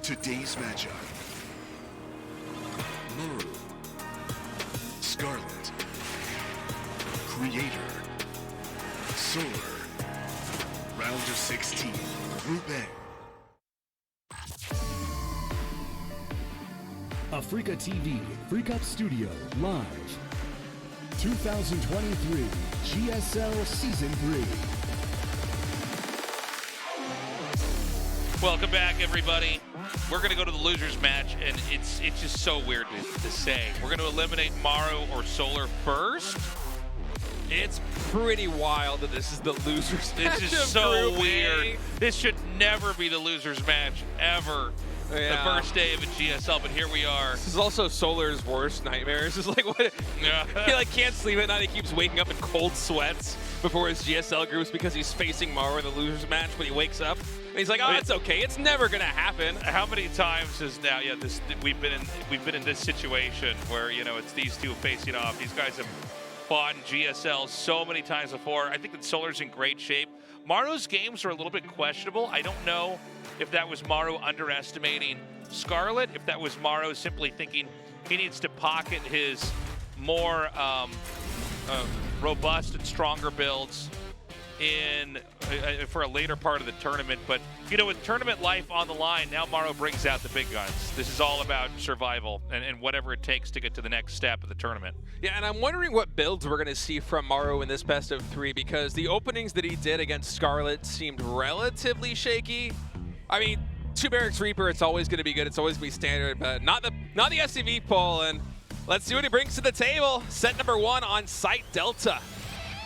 Today's matchup. Maru. Scarlett. Creator. Solar. Round of 16. Group A. Africa TV, Freak Up Studio, live. 2023 GSL Season 3. Welcome back, everybody. We're going to go to the losers match, and it's just so weird to say. We're going to eliminate Maru or Solar first. It's pretty wild that this is the losers match. This is so weird. This should never be the losers match, ever. Yeah. The first day of a GSL, but here we are. This is also Solar's worst nightmare. It's just like, what? Yeah. He like can't sleep at night. He keeps waking up in cold sweats before his GSL groups because he's facing Maru in the losers match, but he wakes up and he's like, oh, it's okay. It's never gonna happen. How many times has now, we've been in this situation where, you know, it's these two facing off. These guys have fought in GSL so many times before. I think that Solar's in great shape. Maru's games are a little bit questionable. I don't know if that was Maru underestimating Scarlett, if that was Maru simply thinking he needs to pocket his more robust and stronger builds for a later part of the tournament. But, you know, with tournament life on the line, now Maru brings out the big guns. This is all about survival and whatever it takes to get to the next step of the tournament. Yeah, and I'm wondering what builds we're going to see from Maru in this best of 3, because the openings that he did against Scarlett seemed relatively shaky. I mean, 2 Barracks Reaper, it's always going to be good. It's always going to be standard, but not the SCV pull. And let's see what he brings to the table. Set number 1 on Site Delta.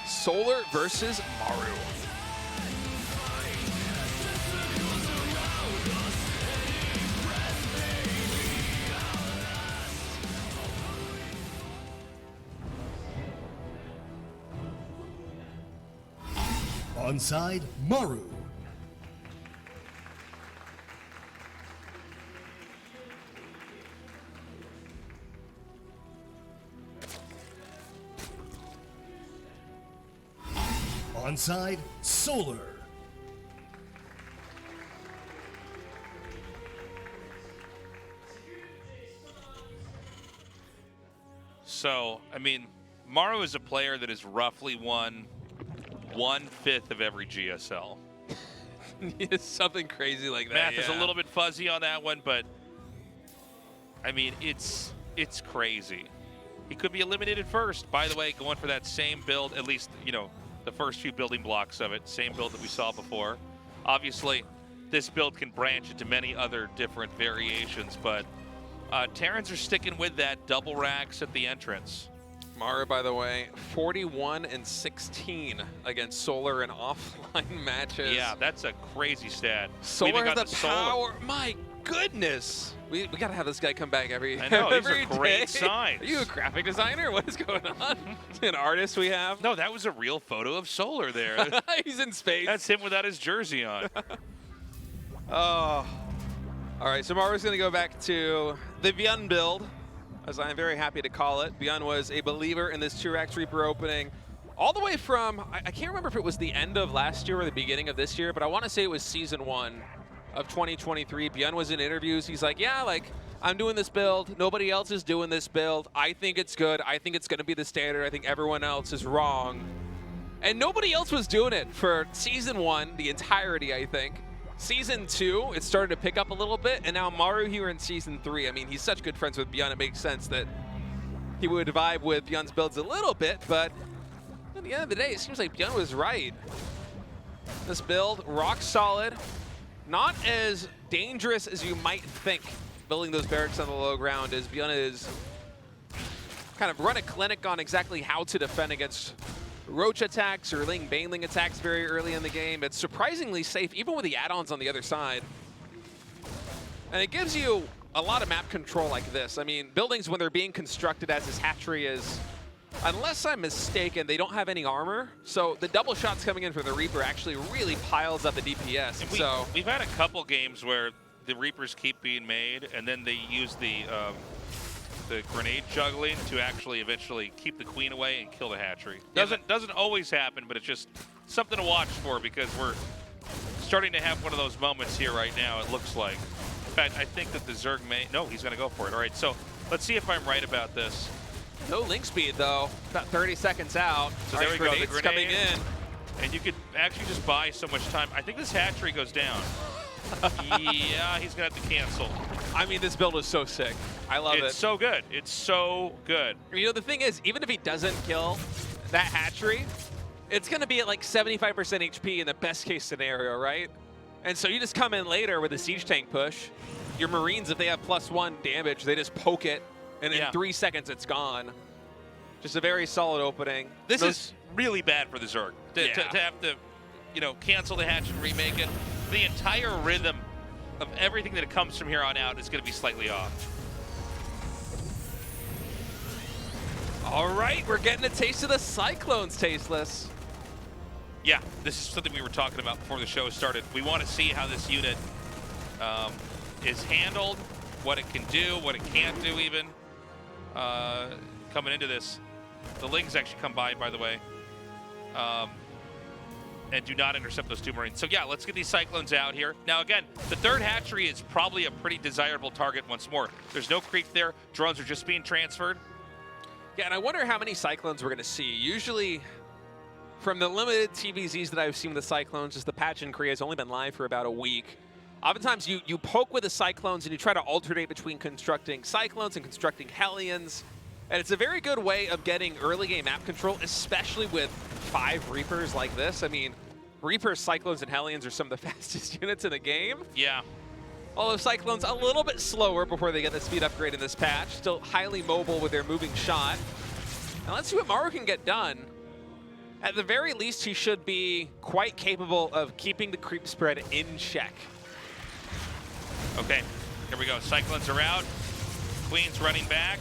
Solar versus Maru. Onside, Maru. Onside, Solar. So, I mean, Maru is a player that has roughly won 1/5 of every GSL. It's something crazy like that. Math is a little bit fuzzy on that one, but I mean, it's crazy. He could be eliminated first. By the way, going for that same build, at least, you know, the first few building blocks of it, same build that we saw before. Obviously, this build can branch into many other different variations, but Terrans are sticking with that double racks at the entrance. Maru, by the way, 41-16 against Solar in offline matches. Yeah, that's a crazy stat. Solar has the power. My goodness. We got to have this guy come back every I know, every these are great signs. Are you a graphic designer? What is going on? An artist we have? No, that was a real photo of Solar there. He's in space. That's him without his jersey on. Oh. All right, so Maru's going to go back to the Byun build, as I'm very happy to call it. Byun was a believer in this 2-Rax Reaper opening all the way from, I can't remember if it was the end of last year or the beginning of this year, but I want to say it was Season 1 of 2023. Byun was in interviews. He's like, yeah, like, I'm doing this build. Nobody else is doing this build. I think it's good. I think it's going to be the standard. I think everyone else is wrong. And nobody else was doing it for Season 1, the entirety, I think. Season 2, it started to pick up a little bit, and now Maru here in Season 3. I mean, he's such good friends with Byun, it makes sense that he would vibe with Byun's builds a little bit, but at the end of the day, it seems like Byun was right. This build, rock solid, not as dangerous as you might think, building those barracks on the low ground, as Byun is kind of run a clinic on exactly how to defend against Roach attacks or Ling Baneling attacks very early in the game. It's surprisingly safe, even with the add-ons on the other side. And it gives you a lot of map control like this. I mean, buildings, when they're being constructed as this hatchery is, unless I'm mistaken, they don't have any armor. So the double shots coming in from the Reaper actually really piles up the DPS. We've had a couple games where the Reapers keep being made, and then they use the grenade juggling to actually eventually keep the queen away and kill the hatchery. Doesn't always happen, but it's just something to watch for, because we're starting to have one of those moments here right now, it looks like. fact, I think that the Zerg may... No, he's going to go for it. All right, so let's see if I'm right about this. No link speed, though. About 30 seconds out. So there we go, the Grenade's grenade. coming in. And you could actually just buy so much time. I think this hatchery goes down. Yeah, he's going to have to cancel. I mean, this build is so sick. I love it. It's so good. It's so good. You know, the thing is, even if he doesn't kill that hatchery, it's going to be at like 75% HP in the best case scenario, right? And so you just come in later with a siege tank push. Your Marines, if they have +1 damage, they just poke it, and in 3 seconds it's gone. Just a very solid opening. This is really bad for the Zerg. To Yeah. have to, cancel the hatch and remake it. The entire rhythm of everything that comes from here on out is going to be slightly off. All right, we're getting a taste of the Cyclones, Tasteless. Yeah, this is something we were talking about before the show started. We want to see how this unit is handled, what it can do, what it can't do even. Coming into this. The Lings actually come by the way. And do not intercept those 2 Marines. So yeah, let's get these Cyclones out here. Now again, the 3rd hatchery is probably a pretty desirable target once more. There's no creep there. Drones are just being transferred. Yeah, and I wonder how many Cyclones we're going to see. Usually, from the limited TVZs that I've seen with the Cyclones, just the patch in Korea has only been live for about a week. Oftentimes, you poke with the Cyclones and you try to alternate between constructing Cyclones and constructing Hellions. And it's a very good way of getting early game map control, especially with 5 Reapers like this. I mean, Reapers, Cyclones, and Hellions are some of the fastest units in the game. Yeah. Although Cyclones a little bit slower before they get the speed upgrade in this patch. Still highly mobile with their moving shot. And let's see what Maru can get done. At the very least, he should be quite capable of keeping the creep spread in check. Okay, here we go. Cyclones are out. Queen's running back.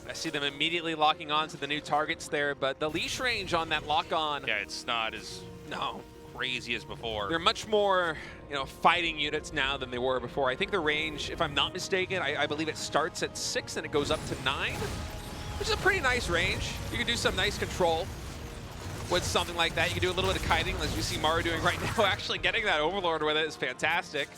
I see them immediately locking on to the new targets there, but the leash range on that lock-on... Yeah, it's not as crazy as before. They're much more, fighting units now than they were before. I think the range, if I'm not mistaken, I believe it starts at 6 and it goes up to 9, which is a pretty nice range. You can do some nice control with something like that. You can do a little bit of kiting, as you see Maru doing right now. Actually getting that Overlord with it is fantastic.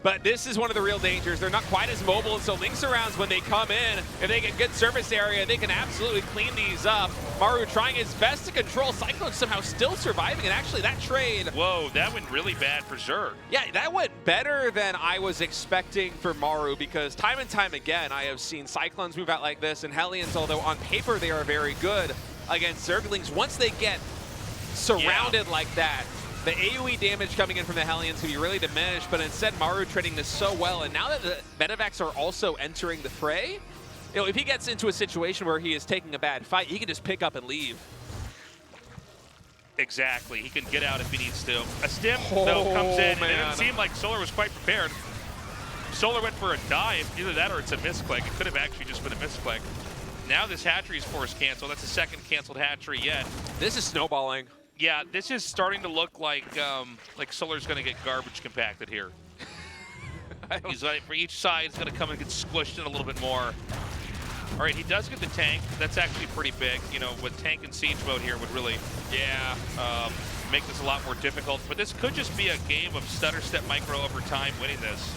But this is one of the real dangers. They're not quite as mobile, and so Link surrounds when they come in. If they get good surface area, they can absolutely clean these up. Maru trying his best to control. Cyclone somehow still surviving, and actually that trade... Whoa, that went really bad for Zerg. Yeah, that went better than I was expecting for Maru, because time and time again, I have seen Cyclones move out like this, and Hellions, although on paper they are very good against Zerglings, once they get surrounded like that, the AoE damage coming in from the Hellions can be really diminished, but instead Maru trading this so well, and now that the medevacs are also entering the fray, if he gets into a situation where he is taking a bad fight, he can just pick up and leave. Exactly, he can get out if he needs to. A stim, though, comes in, and it didn't seem like Solar was quite prepared. Solar went for a dive, either that or it's a misclick. It could have actually just been a misclick. Now this hatchery is forced canceled. That's the 2nd canceled hatchery yet. This is snowballing. Yeah, this is starting to look like Solar's going to get garbage compacted here. He's like, for each side, he's going to come and get squished in a little bit more. All right, he does get the tank. That's actually pretty big. With tank and siege mode here would really, make this a lot more difficult. But this could just be a game of stutter step micro over time winning this.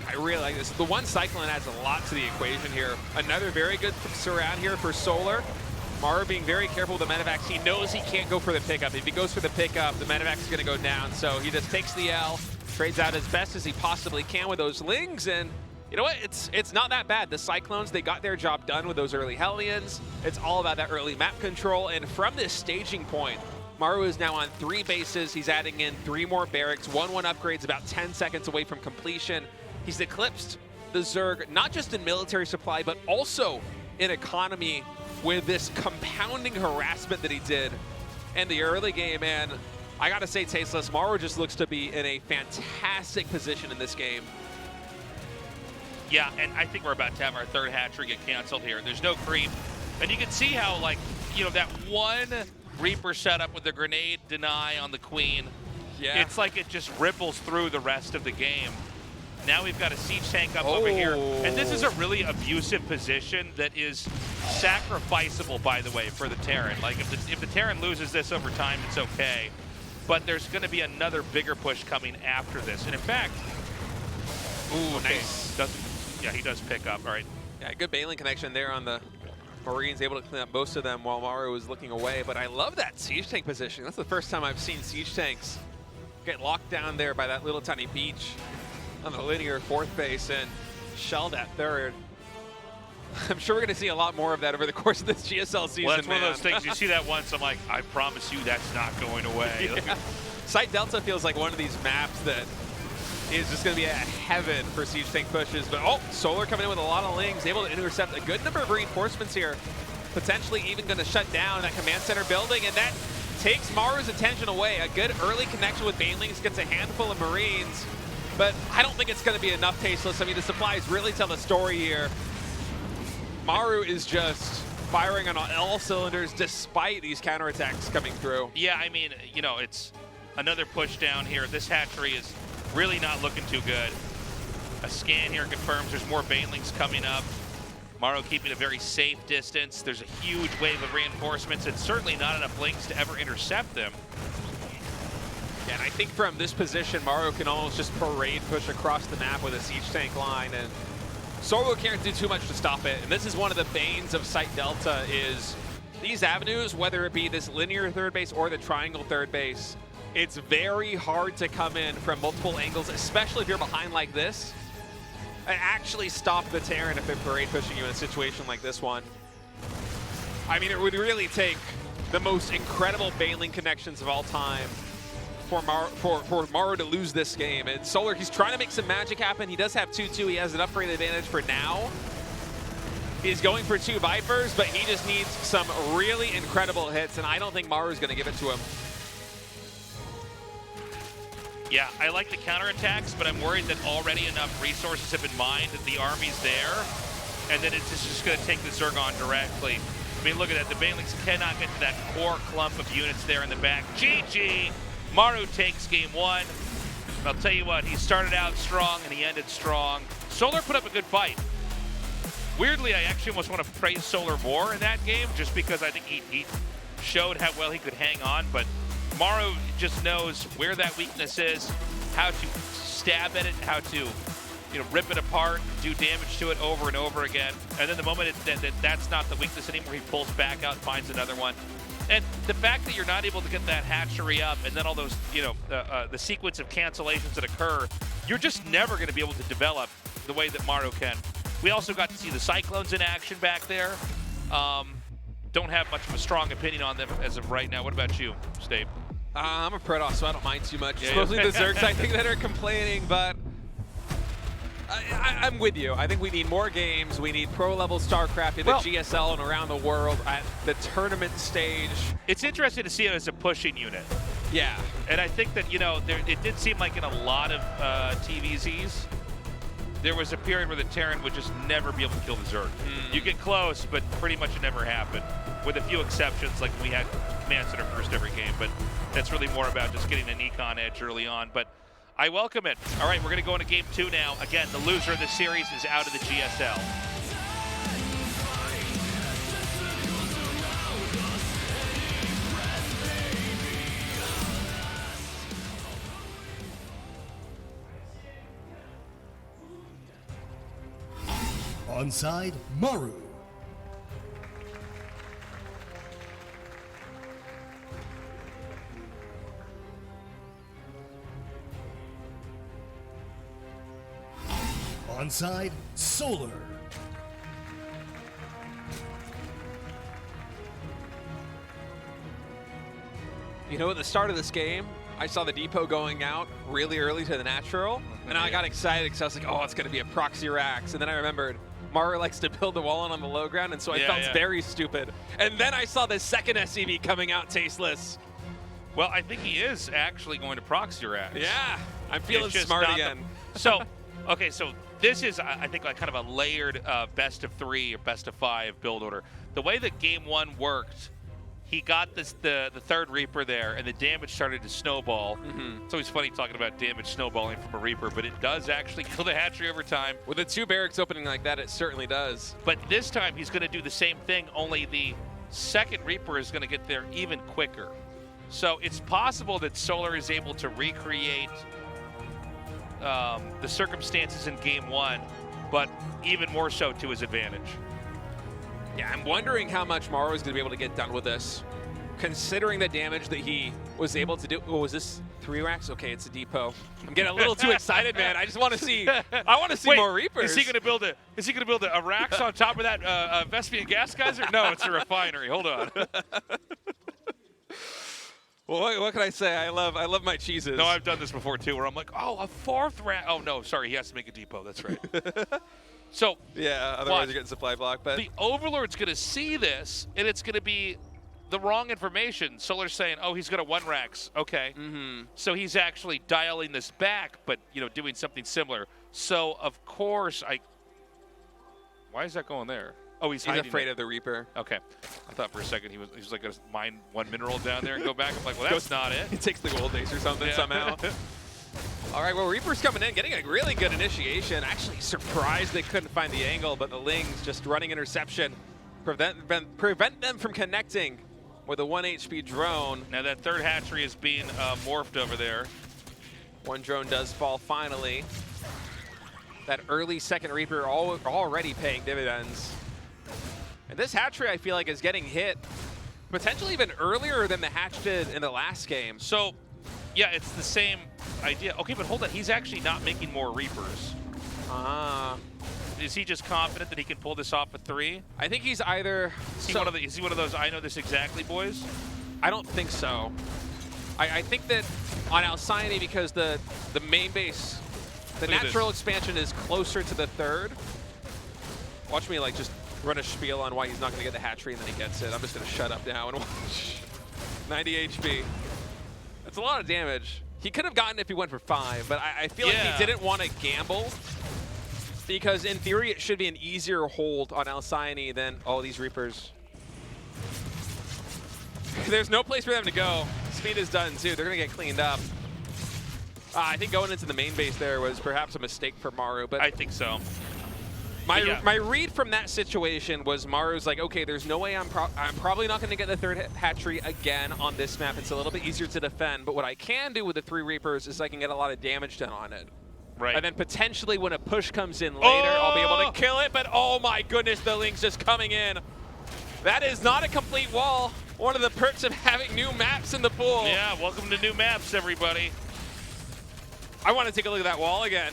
I really like this. The one Cyclone adds a lot to the equation here. Another very good surround here for Solar. Maru being very careful with the medevacs. He knows he can't go for the pickup. If he goes for the pickup, the medevac is going to go down. So he just takes the L, trades out as best as he possibly can with those Lings, and you know what? It's not that bad. The Cyclones, they got their job done with those early Hellions. It's all about that early map control, and from this staging point, Maru is now on 3 bases. He's adding in 3 more barracks. 1-1 upgrades about 10 seconds away from completion. He's eclipsed the Zerg, not just in military supply, but also in economy with this compounding harassment that he did in the early game. And I gotta say, Tasteless, Maru just looks to be in a fantastic position in this game. Yeah, and I think we're about to have our 3rd hatchery get canceled here. There's no creep. And you can see how, that one Reaper setup with the grenade deny on the Queen, it's like it just ripples through the rest of the game. Now we've got a siege tank up over here. And this is a really abusive position that is sacrificable, by the way, for the Terran. Like, if the Terran loses this over time, it's okay. But there's going to be another bigger push coming after this. And in fact, Ooh, Okay. nice. Yeah, he does pick up. All right. Yeah, good bailing connection there on the Marines, able to clean up most of them while Maru was looking away. But I love that siege tank position. That's the first time I've seen siege tanks get locked down there by that little tiny beach on the linear fourth base and shelled at third. I'm sure we're going to see a lot more of that over the course of this GSL season. Well, that's one of man. those things. You see that once, I'm like, I promise you that's not going away. Yeah. Site Delta feels like one of these maps that is just going to be a heaven for siege tank pushes. But oh, Solar coming in with a lot of lings, able to intercept a good number of reinforcements here. Potentially even going to shut down that command center building, and that takes Maru's attention away. A good early connection with Banelings gets a handful of Marines, but I don't think it's going to be enough, Tasteless. I mean, the supplies really tell the story here. Maru is just firing on all cylinders despite these counterattacks coming through. Yeah, I mean, you know, it's another push down here. This hatchery is really not looking too good. A scan here confirms there's more Banelings coming up. Maru keeping a very safe distance. There's a huge wave of reinforcements and certainly not enough links to ever intercept them. Yeah, and I think from this position, Maru can almost just parade push across the map with a siege tank line, and Solo can't do too much to stop it. And this is one of the banes of Site Delta is these avenues, whether it be this linear third base or the triangle third base, it's very hard to come in from multiple angles, especially if you're behind like this, and actually stop the Terran if they're parade pushing you in a situation like this one. I mean, it would really take the most incredible bailing connections of all time for Maru to lose this game. And Solar, he's trying to make some magic happen. He does have 2-2. He has an upgrade advantage for now. He's going for 2 Vipers, but he just needs some really incredible hits, and I don't think Maru's going to give it to him. Yeah, I like the counterattacks, but I'm worried that already enough resources have been mined that the army's there, and then it's just going to take the Zergon directly. I mean, look at that. The Banelings cannot get to that core clump of units there in the back. GG! Maru takes game 1. I'll tell you what, he started out strong and he ended strong. Solar put up a good fight. Weirdly, I actually almost want to praise Solar more in that game, just because I think he showed how well he could hang on, but Maru just knows where that weakness is, how to stab at it, how to rip it apart, do damage to it over and over again. And then the moment that's not the weakness anymore, he pulls back out and finds another one. And the fact that you're not able to get that hatchery up and then all those, the sequence of cancellations that occur, you're just never going to be able to develop the way that Maru can. We also got to see the Cyclones in action back there. Don't have much of a strong opinion on them as of right now. What about you, Stave? I'm a Predator, so I don't mind too much. Yeah, It's mostly the Zergs, I think, that are complaining, but I'm with you. I think we need more games. We need pro-level StarCraft in the GSL and around the world at the tournament stage. It's interesting to see it as a pushing unit. Yeah. And I think that, it did seem like in a lot of TVZs, there was a period where the Terran would just never be able to kill the Zerg. You get close, but pretty much it never happened, with a few exceptions, like we had Command Center first every game, but that's really more about just getting an econ edge early on. But I welcome it. All right, we're going to go into game 2 now. Again, the loser of the series is out of the GSL. Onside, Maru. Onside, Solar. At the start of this game, I saw the depot going out really early to the natural, and I got excited because I was like, oh, it's going to be a proxy racks. And then I remembered Maru likes to build the wall on the low ground, and so I felt very stupid. And then I saw the second SCV coming out tasteless. Well, I think he is actually going to proxy racks. Yeah, I'm feeling smart again. Okay, so this is, I think, like kind of a layered best of 3 or best of 5 build order. The way that game 1 worked, he got the third Reaper there, and the damage started to snowball. It's always funny talking about damage snowballing from a Reaper, but it does actually kill the hatchery over time. With the 2 barracks opening like that, it certainly does. But this time, he's going to do the same thing, only the second Reaper is going to get there even quicker. So it's possible that Solar is able to recreate the circumstances in game 1, but even more so to his advantage. Yeah, I'm wondering how much Maru is going to be able to get done with this, considering the damage that he was able to do. Oh, was this 3 racks? Okay, it's a depot. I'm getting a little too excited, man. I just want to see. I want to see Wait, more Reapers. Is he going to build a? Is he going to build a racks on top of that Vespian gas geyser? No, it's a refinery. Hold on. Well, what can I say? I love my cheeses. No, I've done this before too, where I'm like, oh, a 4th rack. Oh no, sorry, he has to make a depot. That's right. So yeah, otherwise you're getting supply block. But the Overlord's going to see this, and it's going to be the wrong information. Solar's saying, oh, he's going to 1 racks. Okay. So he's actually dialing this back, but doing something similar. So of course why is that going there? Oh, he's afraid of the Reaper. Okay. I thought for a second he was like going to mine 1 mineral down there and go back. I'm like, well, that's not it. He takes the gold base or something somehow. All right, well, Reaper's coming in, getting a really good initiation. Actually surprised they couldn't find the angle, but the Lings just running interception. Prevent them from connecting with a 1 HP drone. Now that 3rd hatchery is being morphed over there. 1 drone does fall finally. That early 2nd Reaper already paying dividends. And this hatchery, I feel like, is getting hit potentially even earlier than the hatch did in the last game. So, yeah, it's the same idea. Okay, but hold on. He's actually not making more Reapers. Is he just confident that he can pull this off with 3? I think he's either... Is he one of those, I know this exactly, boys? I don't think so. I think that on Alcyone, because the main base, the natural expansion is closer to the 3rd. Watch me, like, just run a spiel on why he's not going to get the hatchery, and then he gets it. I'm just going to shut up now and watch. 90 HP. That's a lot of damage. He could have gotten it if he went for 5, but I feel like he didn't want to gamble, because in theory it should be an easier hold on Alcyone than all these Reapers. There's no place for them to go. Speed is done too. They're going to get cleaned up. I think going into the main base there was perhaps a mistake for Maru, but I think so. My read from that situation was Maru's like, okay, there's no way I'm probably not going to get the 3rd hatchery again on this map. It's a little bit easier to defend, but what I can do with the 3 Reapers is I can get a lot of damage done on it. Right. And then potentially when a push comes in later, I'll be able to kill it, but oh my goodness, the Link's just coming in. That is not a complete wall. One of the perks of having new maps in the pool. Yeah, welcome to new maps, everybody. I want to take a look at that wall again.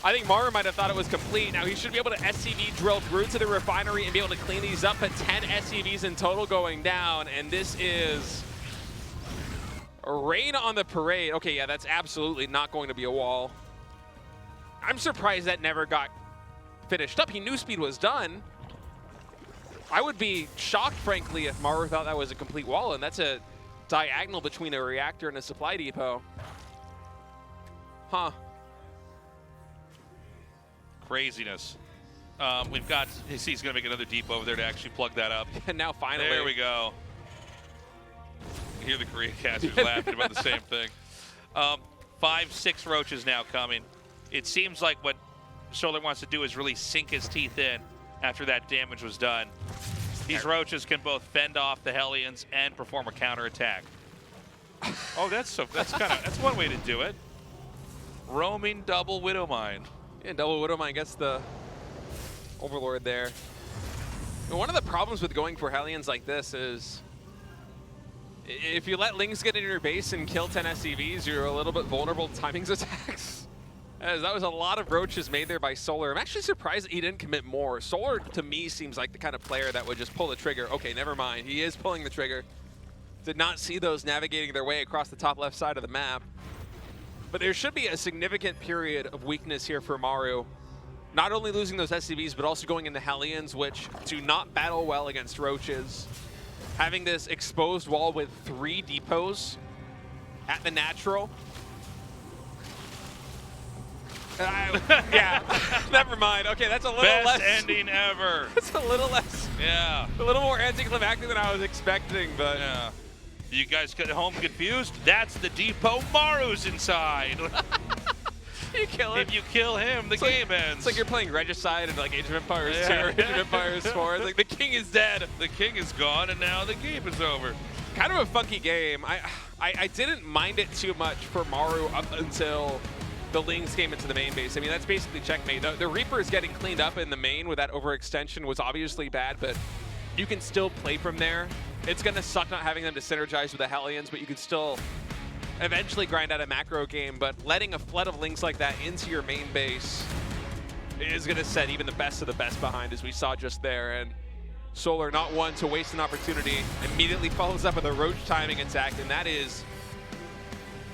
I think Maru might have thought it was complete. Now he should be able to SCV drill through to the refinery and be able to clean these up, but 10 SCVs in total going down, and this is a rain on the parade. Okay, yeah, that's absolutely not going to be a wall. I'm surprised that never got finished up. He knew speed was done. I would be shocked, frankly, if Maru thought that was a complete wall, and that's a diagonal between a reactor and a supply depot. Huh. Craziness. We've got, he's going to make another depot over there to actually plug that up. And now finally. There we go. You hear the Korean casters laughing about the same thing. 5, 6 roaches now coming. It seems like what Solar wants to do is really sink his teeth in after that damage was done. These roaches can both fend off the Hellions and perform a counterattack. Oh, that's one way to do it. Roaming double Widow Mine. Yeah, double Widow Mine gets the Overlord there. And one of the problems with going for Hellions like this is if you let Lings get in your base and kill 10 SCVs, you're a little bit vulnerable to timings attacks. As that was a lot of roaches made there by Solar. I'm actually surprised that he didn't commit more. Solar, to me, seems like the kind of player that would just pull the trigger. Okay, never mind. He is pulling the trigger. Did not see those navigating their way across the top left side of the map. But there should be a significant period of weakness here for Maru. Not only losing those SCVs, but also going into Hellions, which do not battle well against roaches. Having this exposed wall with 3 depots at the natural. Yeah, never mind. Okay, that's a little less. Best ending ever. It's a little less. Yeah. A little more anticlimactic than I was expecting, but. Yeah. You guys get home confused? That's the depot. Maru's inside. You kill him. If you kill him, the game ends. It's like you're playing Regicide and like Age of Empires 2 or Age of Empires 4. It's like the king is dead. The king is gone, and now the game is over. Kind of a funky game. I didn't mind it too much for Maru up until the Lings came into the main base. I mean, that's basically checkmate. The Reapers getting cleaned up in the main with that overextension was obviously bad, but you can still play from there. It's going to suck not having them to synergize with the Hellions, but you can still eventually grind out a macro game. But letting a flood of Lings like that into your main base is going to set even the best of the best behind, as we saw just there. And Solar, not one to waste an opportunity, immediately follows up with a Roach timing attack, and that is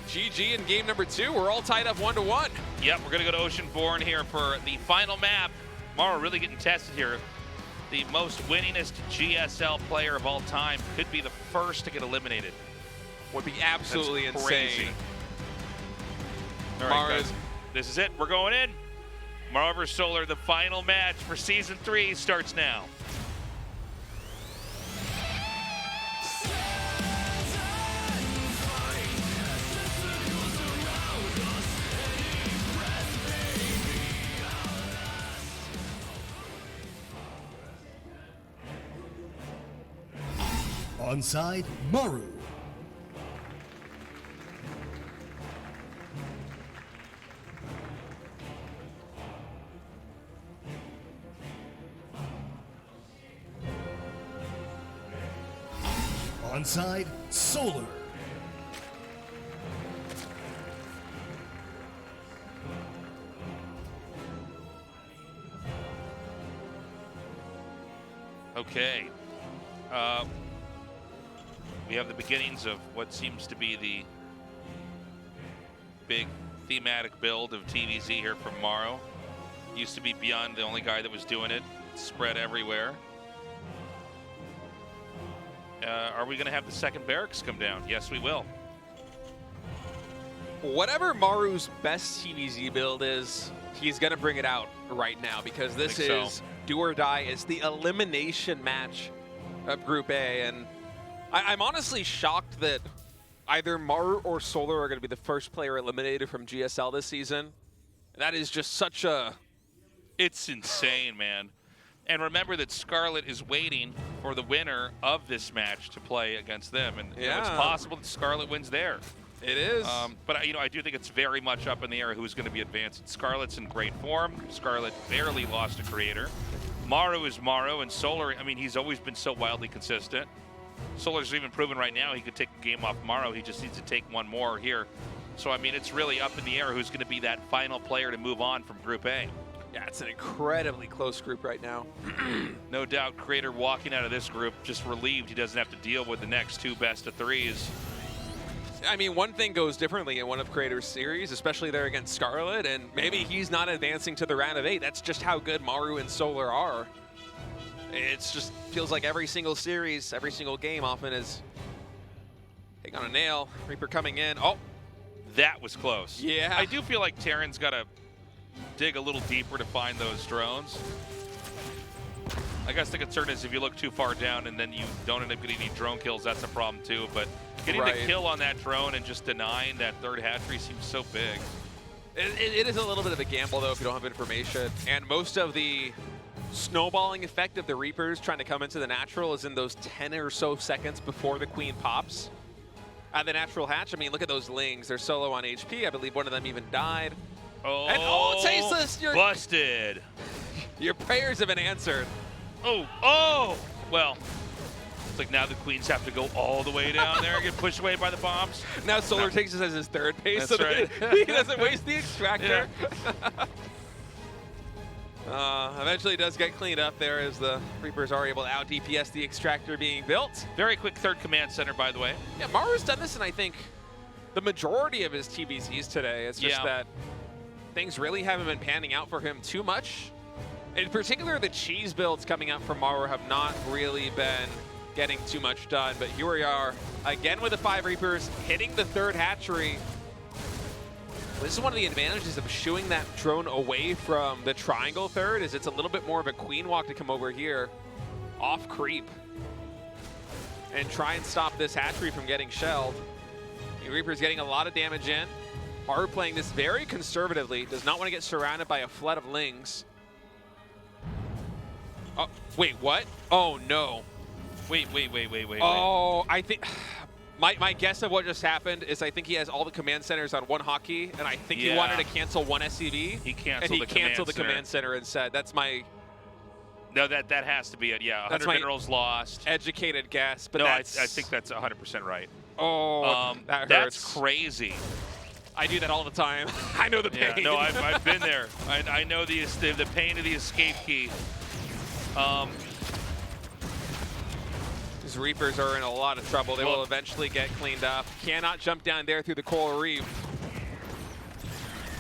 GG in game number 2. We're all tied up 1-1. Yep, we're going to go to Oceanborn here for the final map. Maru really getting tested here. The most winningest GSL player of all time could be the first to get eliminated. Would be absolutely insane. All right, guys, this is it. We're going in. Maru vs. Solar, the final match for Season 3 starts now. Onside, Maru. Onside, Solar. Okay. We have the beginnings of what seems to be the big thematic build of TVZ here from Maru. Used to be Beyond, the only guy that was doing it. Spread everywhere. Are we going to have the second barracks come down? Yes, we will. Whatever Maru's best TVZ build is, he's going to bring it out right now, because this is do or die. It's the elimination match of Group A, and I'm honestly shocked that either Maru or Solar are going to be the first player eliminated from GSL this season. That is just such a... It's insane, man. And remember that Scarlett is waiting for the winner of this match to play against them. And you know, it's possible that Scarlett wins there. It is. But you know, I do think it's very much up in the air who's going to be advanced. Scarlett's in great form. Scarlett barely lost a creator. Maru is Maru, and Solar, I mean, he's always been so wildly consistent. Solar's even proven right now he could take a game off Maru. He just needs to take one more here. So, I mean, it's really up in the air who's going to be that final player to move on from Group A. Yeah, it's an incredibly close group right now. No doubt, Creator walking out of this group just relieved he doesn't have to deal with the next 2 best-of-3s. I mean, one thing goes differently in one of Creator's series, especially there against Scarlett, and maybe he's not advancing to the round of 8. That's just how good Maru and Solar are. It's just feels like every single series, every single game often is hitting on a nail. Reaper coming in. Oh, that was close. Yeah. I do feel like Terran's got to dig a little deeper to find those drones. I guess the concern is if you look too far down and then you don't end up getting any drone kills, that's a problem too. But getting the kill on that drone and just denying that third hatchery seems so big. It is a little bit of a gamble though if you don't have information. And most of the snowballing effect of the Reapers trying to come into the natural is in those 10 or so seconds before the queen pops. At the natural hatch, I mean, look at those Lings. They're solo on HP. I believe one of them even died. Oh, and Tasteless, you're busted. Your prayers have been answered. Oh, well, it's like now the queens have to go all the way down there and get pushed away by the bombs. Now Solar takes this as his third base, That's so right. he doesn't waste the extractor. Eventually does get cleaned up there as the Reapers are able to out DPS the extractor being built. Very quick third command center, by the way. Yeah, Maru's done this in, I think, the majority of his TBZs today. It's just that things really haven't been panning out for him too much. In particular, the cheese builds coming out from Maru have not really been getting too much done. But here we are, again with the 5 Reapers, hitting the third hatchery. This is one of the advantages of shooing that drone away from the triangle third, is it's a little bit more of a queen walk to come over here, off creep, and try and stop this hatchery from getting shelled. The Reaper's getting a lot of damage in. Maru playing this very conservatively, does not want to get surrounded by a flood of Lings. Oh, wait, what? Oh, no. Wait. Oh, I think... My guess of what just happened is I think he has all the command centers on one hotkey, and I think he wanted to cancel one SCV. He canceled and he canceled the command center instead. That's my No, that has to be it. Yeah, 100 minerals lost. educated guess, but No, I that's, think that's 100% right. Oh, that hurts. That's crazy. I do that all the time. I know the pain. Yeah, no, I've been there. I know the pain of the escape key. These Reapers are in a lot of trouble. They will eventually get cleaned up. Cannot jump down there through the coral reef.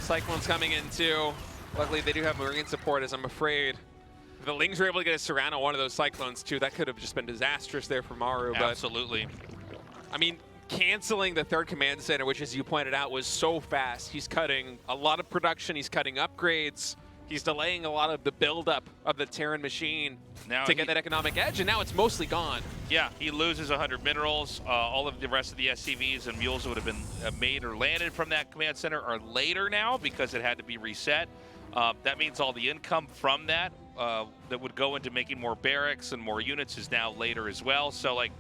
Cyclone's coming in too. Luckily, they do have marine support, as I'm afraid. If the Lings were able to get a surround on one of those Cyclones too, that could have just been disastrous there for Maru. Absolutely. But, I mean, canceling the third command center, which, as you pointed out, was so fast. He's cutting a lot of production. He's cutting upgrades. He's delaying a lot of the buildup of the Terran machine to get that economic edge, and now it's mostly gone. Yeah, he loses 100 minerals. All of the rest of the SCVs and mules that would have been made or landed from that command center are later now because it had to be reset. That means all the income from that that would go into making more barracks and more units is now later as well. So, like,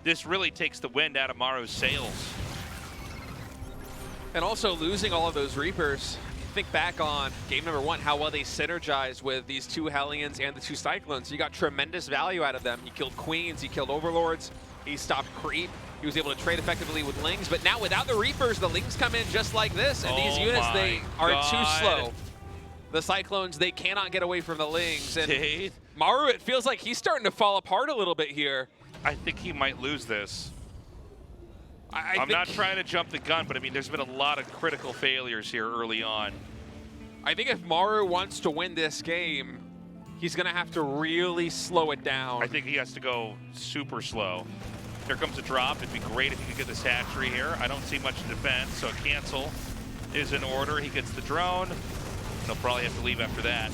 this really takes the wind out of Maru's sails. And also losing all of those Reapers. Think back on game number 1, how well they synergized with these 2 Hellions and the 2 Cyclones. You got tremendous value out of them. He killed Queens, he killed Overlords, he stopped creep. He was able to trade effectively with Lings, but now without the Reapers, the Lings come in just like this, and these units, they are too slow. The Cyclones, they cannot get away from the Lings. And Maru, it feels like he's starting to fall apart a little bit here. I think he might lose this. I'm not trying to jump the gun, but I mean, there's been a lot of critical failures here early on. I think if Maru wants to win this game, he's going to have to really slow it down. I think he has to go super slow. Here comes a drop. It'd be great if he could get this hatchery here. I don't see much to defend, so a cancel is in order. He gets the drone. He'll probably have to leave after that.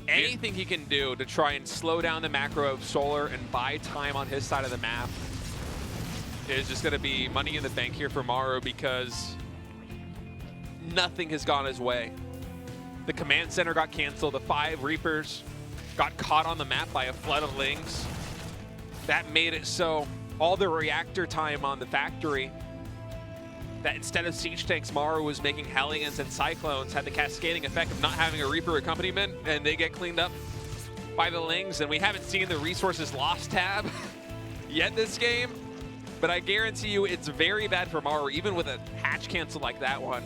Anything he can do to try and slow down the macro of Solar and buy time on his side of the map is just going to be money in the bank here for Maru, because nothing has gone his way. The command center got canceled. The 5 Reapers got caught on the map by a flood of Lings. That made it so all the reactor time on the factory, that instead of siege tanks, Maru was making Hellions and Cyclones, had the cascading effect of not having a Reaper accompaniment, and they get cleaned up by the Lings. And we haven't seen the resources lost tab yet this game, but I guarantee you it's very bad for Maru, even with a hatch cancel like that one.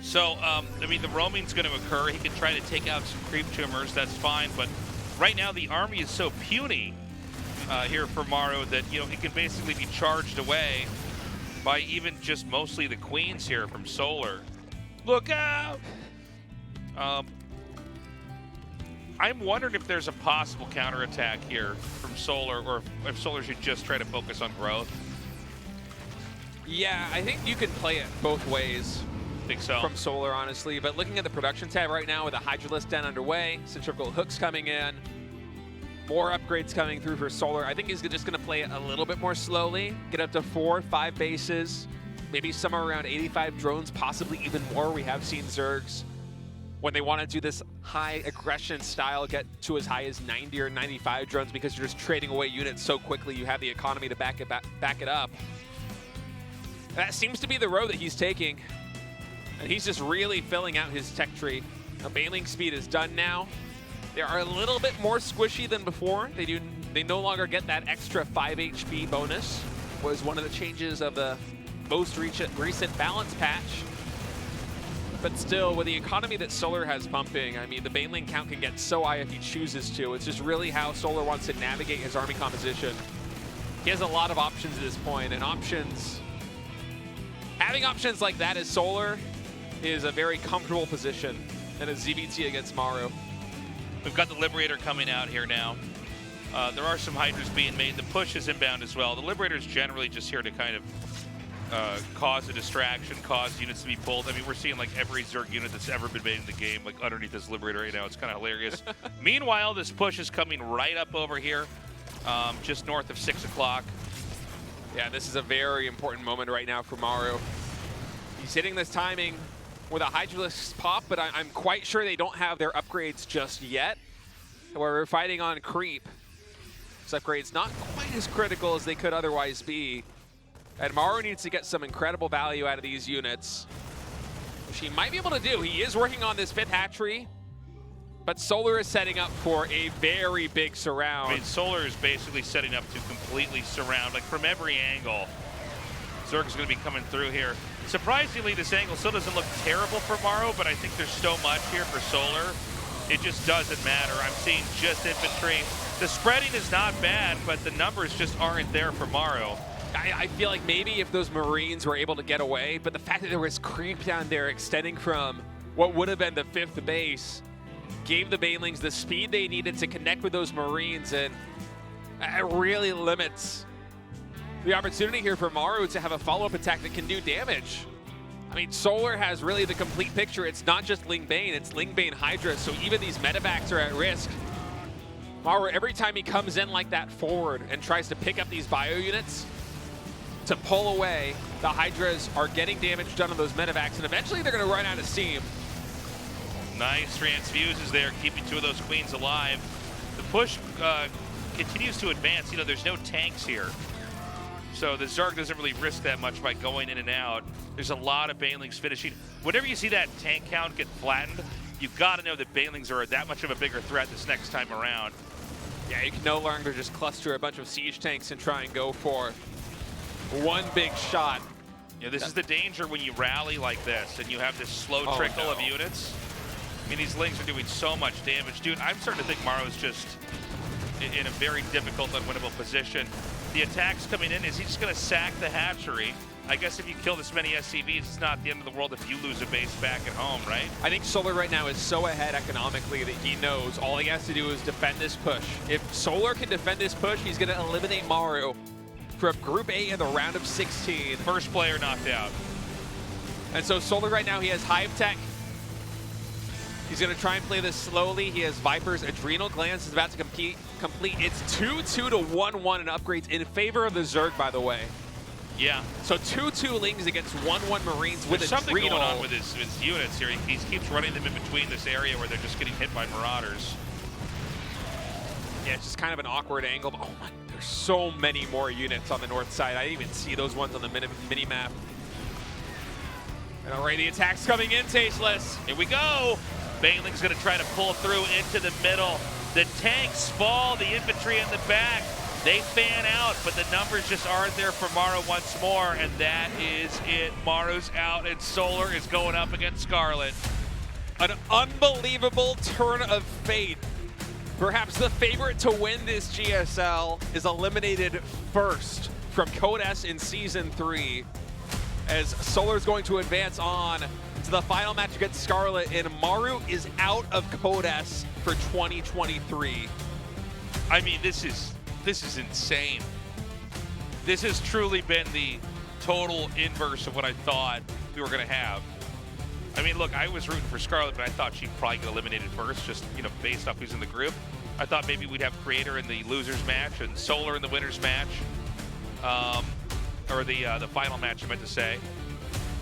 So, I mean, the roaming's going to occur. He can try to take out some creep tumors, that's fine, but right now the army is so puny here for Maru that, you know, it can basically be charged away by even just mostly the Queens here from Solar. Look out! I'm wondering if there's a possible counterattack here from Solar, or if Solar should just try to focus on growth. Yeah, I think you can play it both ways. Think so. From Solar, honestly. But looking at the production tab right now with the Hydralisk den underway, centrifugal hooks coming in, more upgrades coming through for Solar, I think he's just going to play it a little bit more slowly, get up to 4, 5 bases, maybe somewhere around 85 drones, possibly even more. We have seen Zergs, when they want to do this high aggression style, get to as high as 90 or 95 drones, because you're just trading away units so quickly. You have the economy to back it up. That seems to be the road that he's taking. And he's just really filling out his tech tree. Now, Bailing speed is done now. They are a little bit more squishy than before. They no longer get that extra 5 HP bonus. Was one of the changes of the most recent balance patch. But still, with the economy that Solar has pumping, I mean, the Bailing count can get so high if he chooses to. It's just really how Solar wants to navigate his army composition. He has a lot of options at this point, and having options like that as Solar is a very comfortable position in a ZVT against Maru. We've got the Liberator coming out here now. There are some Hydras being made. The push is inbound as well. The Liberator's generally just here to kind of cause a distraction, cause units to be pulled. I mean, we're seeing like every Zerg unit that's ever been made in the game, like underneath this Liberator right now. It's kind of hilarious. Meanwhile, this push is coming right up over here, just north of 6 o'clock. Yeah, this is a very important moment right now for Maru. He's hitting this timing with a Hydralisk pop, but I'm quite sure they don't have their upgrades just yet. We're fighting on creep. This upgrade's not quite as critical as they could otherwise be. And Maru needs to get some incredible value out of these units, which he might be able to do. He is working on this 5th hatchery, but Solar is setting up for a very big surround. I mean, Solar is basically setting up to completely surround, like from every angle. Zerg is going to be coming through here. Surprisingly, this angle still doesn't look terrible for Maru, but I think there's so much here for Solar. It just doesn't matter. I'm seeing just infantry. The spreading is not bad, but the numbers just aren't there for Maru. I feel like maybe if those Marines were able to get away, but the fact that there was creep down there extending from what would have been the 5th base gave the Banelings the speed they needed to connect with those Marines, and it really limits the opportunity here for Maru to have a follow-up attack that can do damage. I mean, Solar has really the complete picture. It's not just Ling Bane, it's Ling Bane Hydra, so even these medevacs are at risk. Maru, every time he comes in like that forward and tries to pick up these bio units to pull away, the Hydras are getting damage done on those medevacs, and eventually they're going to run out of steam. Nice transfuses there, keeping 2 of those queens alive. The push continues to advance. You know, there's no tanks here, so the Zerg doesn't really risk that much by going in and out. There's a lot of Banelings finishing. Whenever you see that tank count get flattened, you've got to know that Banelings are that much of a bigger threat this next time around. Yeah, you can no longer just cluster a bunch of siege tanks and try and go for one big shot. Yeah, this is the danger when you rally like this and you have this slow trickle of units. I mean, these Lings are doing so much damage. Dude, I'm starting to think Maru's just in a very difficult, unwinnable position. The attack's coming in. Is he just going to sack the hatchery? I guess if you kill this many SCVs, it's not the end of the world if you lose a base back at home, right? I think Solar right now is so ahead economically that he knows all he has to do is defend this push. If Solar can defend this push, he's going to eliminate Maru from Group A in the round of 16. First player knocked out. And so Solar right now, he has Hive Tech. He's going to try and play this slowly. He has Viper's Adrenal Glands is about to complete. It's 2-2 to 1-1 in upgrades in favor of the Zerg, by the way. Yeah. So 2-2 Lings against 1-1 Marines with There's something Adrenal. going on with his units here. He keeps running them in between this area where they're just getting hit by Marauders. Yeah, it's just kind of an awkward angle. But, oh my, there's so many more units on the north side. I didn't even see those ones on the mini-map. And already the attack's coming in, Tasteless. Here we go. Baneling's going to try to pull through into the middle. The tanks fall, the infantry in the back. They fan out, but the numbers just aren't there for Maru once more, and that is it. Maru's out, and Solar is going up against Scarlett. An unbelievable turn of fate. Perhaps the favorite to win this GSL is eliminated first from Code S in Season 3, as Solar's going to advance on to the final match against Scarlett, and Maru is out of Code S for 2023. I mean, this is insane. This has truly been the total inverse of what I thought we were going to have. I mean, look, I was rooting for Scarlett, but I thought she'd probably get eliminated first, just, you know, based off who's in the group. I thought maybe we'd have Creator in the losers match and Solar in the winners match, or the final match, I meant to say.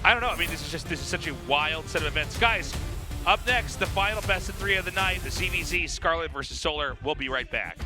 I don't know. I mean, this is such a wild set of events, guys. Up next, the final best of 3 of the night, the CVZ Scarlett versus Solar. We'll be right back.